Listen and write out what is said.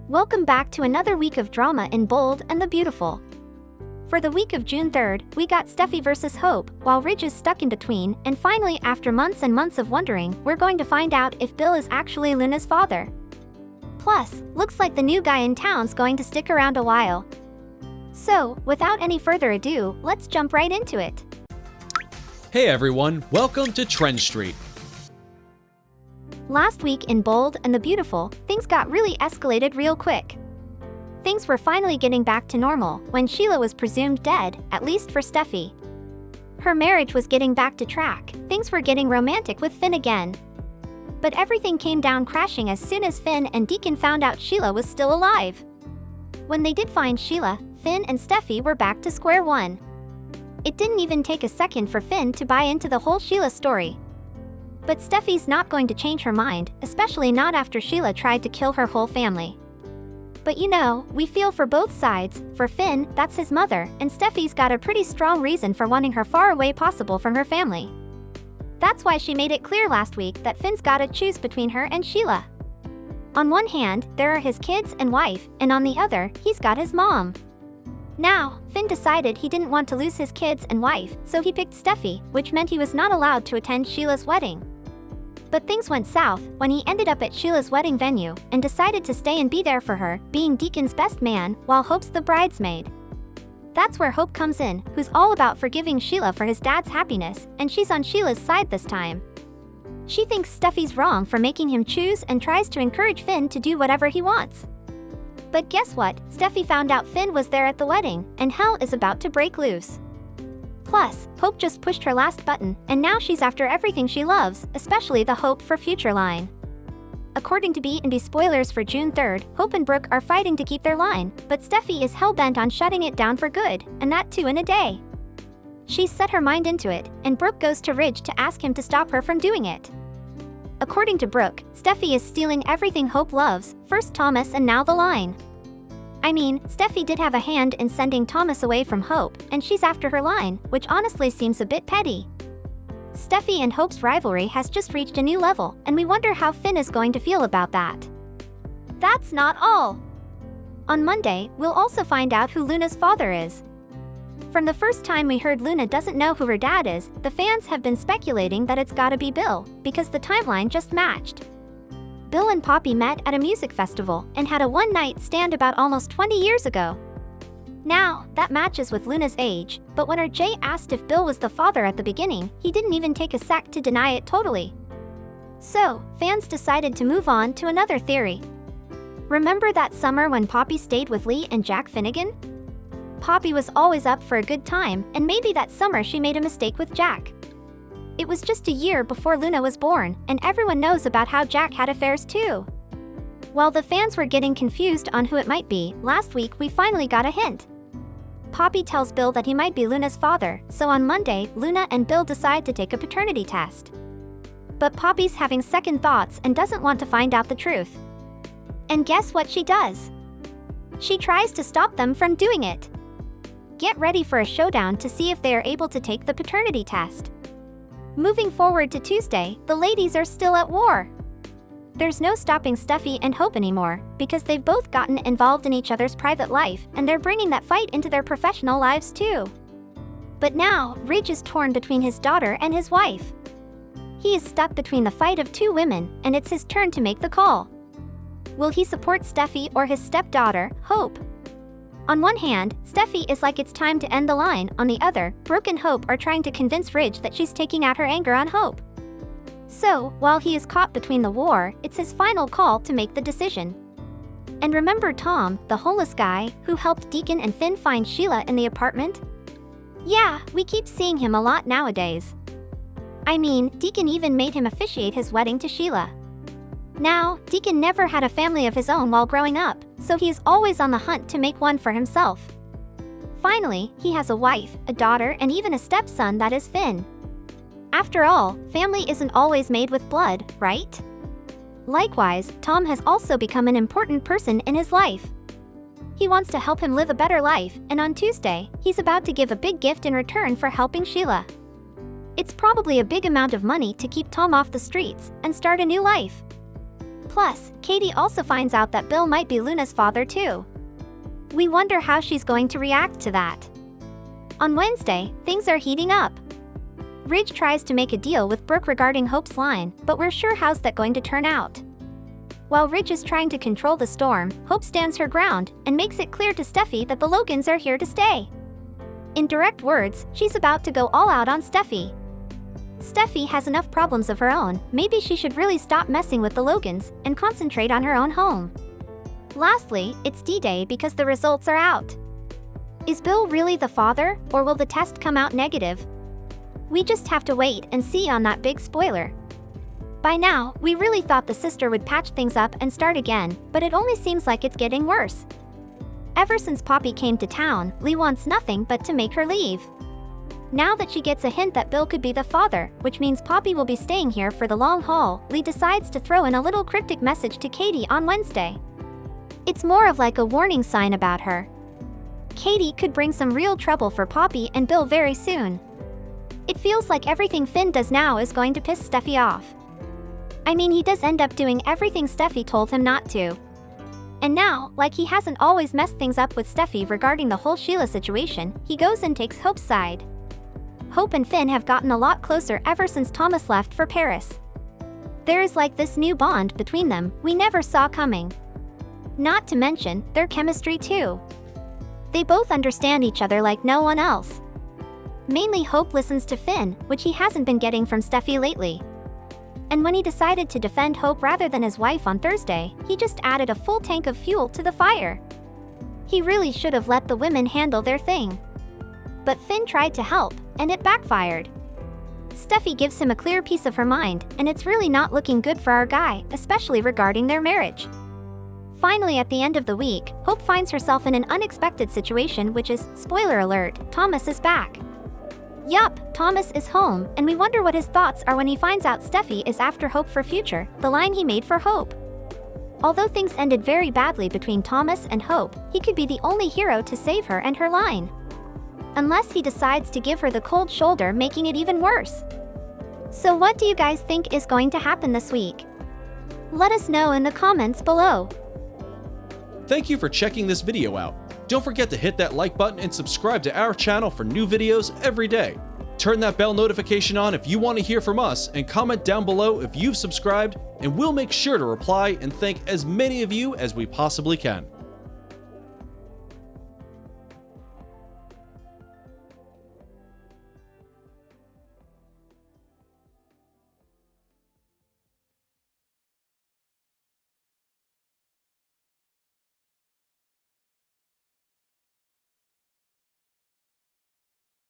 Welcome back to another week of drama in Bold and the Beautiful. For the week of June 3rd, we got Steffy versus Hope, while Ridge is stuck in between, and finally, after months and months of wondering, we're going to find out if Bill is actually Luna's father. Plus, looks like the new guy in town's going to stick around a while. So, without any further ado, let's jump right into it. Hey everyone, welcome to TrendStreet. Last week in Bold and the Beautiful, things got really escalated real quick. Things were finally getting back to normal when Sheila was presumed dead, at least for Steffy. Her marriage was getting back to track, things were getting romantic with Finn again. But everything came down crashing as soon as Finn and Deacon found out Sheila was still alive. When they did find Sheila, Finn and Steffy were back to square one. It didn't even take a second for Finn to buy into the whole Sheila story. But Steffy's not going to change her mind, especially not after Sheila tried to kill her whole family. But you know, we feel for both sides. For Finn, that's his mother, and Steffy's got a pretty strong reason for wanting her far away possible from her family. That's why she made it clear last week that Finn's gotta choose between her and Sheila. On one hand, there are his kids and wife, and on the other, he's got his mom. Now, Finn decided he didn't want to lose his kids and wife, so he picked Steffy, which meant he was not allowed to attend Sheila's wedding. But things went south when he ended up at Sheila's wedding venue and decided to stay and be there for her, being Deacon's best man, while Hope's the bridesmaid. That's where Hope comes in, who's all about forgiving Sheila for his dad's happiness, and she's on Sheila's side this time. She thinks Steffy's wrong for making him choose and tries to encourage Finn to do whatever he wants. But guess what? Steffy found out Finn was there at the wedding, and hell is about to break loose. Plus, Hope just pushed her last button, and now she's after everything she loves, especially the Hope for Future line. According to B&B spoilers for June 3rd, Hope and Brooke are fighting to keep their line, but Steffy is hell-bent on shutting it down for good, and that too in a day. She's set her mind into it, and Brooke goes to Ridge to ask him to stop her from doing it. According to Brooke, Steffy is stealing everything Hope loves, first Thomas and now the line. I mean, Steffy did have a hand in sending Thomas away from Hope, and she's after her line, which honestly seems a bit petty. Steffy and Hope's rivalry has just reached a new level, and we wonder how Finn is going to feel about that. That's not all. On Monday, we'll also find out who Luna's father is. From the first time we heard Luna doesn't know who her dad is, the fans have been speculating that it's gotta be Bill, because the timeline just matched. Bill and Poppy met at a music festival and had a one-night stand about almost 20 years ago. Now, that matches with Luna's age, but when RJ asked if Bill was the father at the beginning, he didn't even take a sec to deny it totally. So, fans decided to move on to another theory. Remember that summer when Poppy stayed with Lee and Jack Finnegan? Poppy was always up for a good time, and maybe that summer she made a mistake with Jack. It was just a year before Luna was born, and everyone knows about how Jack had affairs too. While the fans were getting confused on who it might be, last week we finally got a hint. Poppy tells Bill that he might be Luna's father, so on Monday, Luna and Bill decide to take a paternity test. But Poppy's having second thoughts and doesn't want to find out the truth. And guess what she does? She tries to stop them from doing it. Get ready for a showdown to see if they are able to take the paternity test. Moving forward to Tuesday, the ladies are still at war. There's no stopping Steffy and Hope anymore, because they've both gotten involved in each other's private life, and they're bringing that fight into their professional lives too. But now, Ridge is torn between his daughter and his wife. He is stuck between the fight of two women, and it's his turn to make the call. Will he support Steffy or his stepdaughter, Hope? On one hand, Steffy is like it's time to end the line, on the other, Brooke and Hope are trying to convince Ridge that she's taking out her anger on Hope. So, while he is caught between the war, it's his final call to make the decision. And remember Tom, the homeless guy, who helped Deacon and Finn find Sheila in the apartment? Yeah, we keep seeing him a lot nowadays. I mean, Deacon even made him officiate his wedding to Sheila. Now, Deacon never had a family of his own while growing up, so he is always on the hunt to make one for himself. Finally, he has a wife, a daughter, and even a stepson that is Finn. After all, family isn't always made with blood, right? Likewise, Tom has also become an important person in his life. He wants to help him live a better life, and on Tuesday, he's about to give a big gift in return for helping Sheila. It's probably a big amount of money to keep Tom off the streets and start a new life. Plus, Katie also finds out that Bill might be Luna's father too. We wonder how she's going to react to that. On Wednesday, things are heating up. Ridge tries to make a deal with Brooke regarding Hope's line, but we're sure how's that going to turn out. While Ridge is trying to control the storm, Hope stands her ground and makes it clear to Steffy that the Logans are here to stay. In direct words, she's about to go all out on Steffy. Steffy has enough problems of her own, maybe she should really stop messing with the Logans and concentrate on her own home. Lastly, it's D-Day because the results are out. Is Bill really the father, or will the test come out negative? We just have to wait and see on that big spoiler. By now, we really thought the sister would patch things up and start again, but it only seems like it's getting worse. Ever since Poppy came to town, Lee wants nothing but to make her leave. Now that she gets a hint that Bill could be the father, which means Poppy will be staying here for the long haul, Lee decides to throw in a little cryptic message to Katie on Wednesday. It's more of like a warning sign about her. Katie could bring some real trouble for Poppy and Bill very soon. It feels like everything Finn does now is going to piss Steffy off. I mean, he does end up doing everything Steffy told him not to. And now, like he hasn't always messed things up with Steffy regarding the whole Sheila situation, he goes and takes Hope's side. Hope and Finn have gotten a lot closer ever since Thomas left for Paris. There is like this new bond between them we never saw coming. Not to mention, their chemistry too. They both understand each other like no one else. Mainly Hope listens to Finn, which he hasn't been getting from Steffy lately. And when he decided to defend Hope rather than his wife on Thursday, he just added a full tank of fuel to the fire. He really should have let the women handle their thing. But Finn tried to help, and it backfired. Steffy gives him a clear piece of her mind, and it's really not looking good for our guy, especially regarding their marriage. Finally, at the end of the week, Hope finds herself in an unexpected situation, which is, spoiler alert, Thomas is back. Yup, Thomas is home, and we wonder what his thoughts are when he finds out Steffy is after Hope for future, the line he made for Hope. Although things ended very badly between Thomas and Hope, he could be the only hero to save her and her line. Unless he decides to give her the cold shoulder, making it even worse. So what do you guys think is going to happen this week? Let us know in the comments below. Thank you for checking this video out. Don't forget to hit that like button and subscribe to our channel for new videos every day. Turn that bell notification on if you want to hear from us, and comment down below if you've subscribed, and we'll make sure to reply and thank as many of you as we possibly can.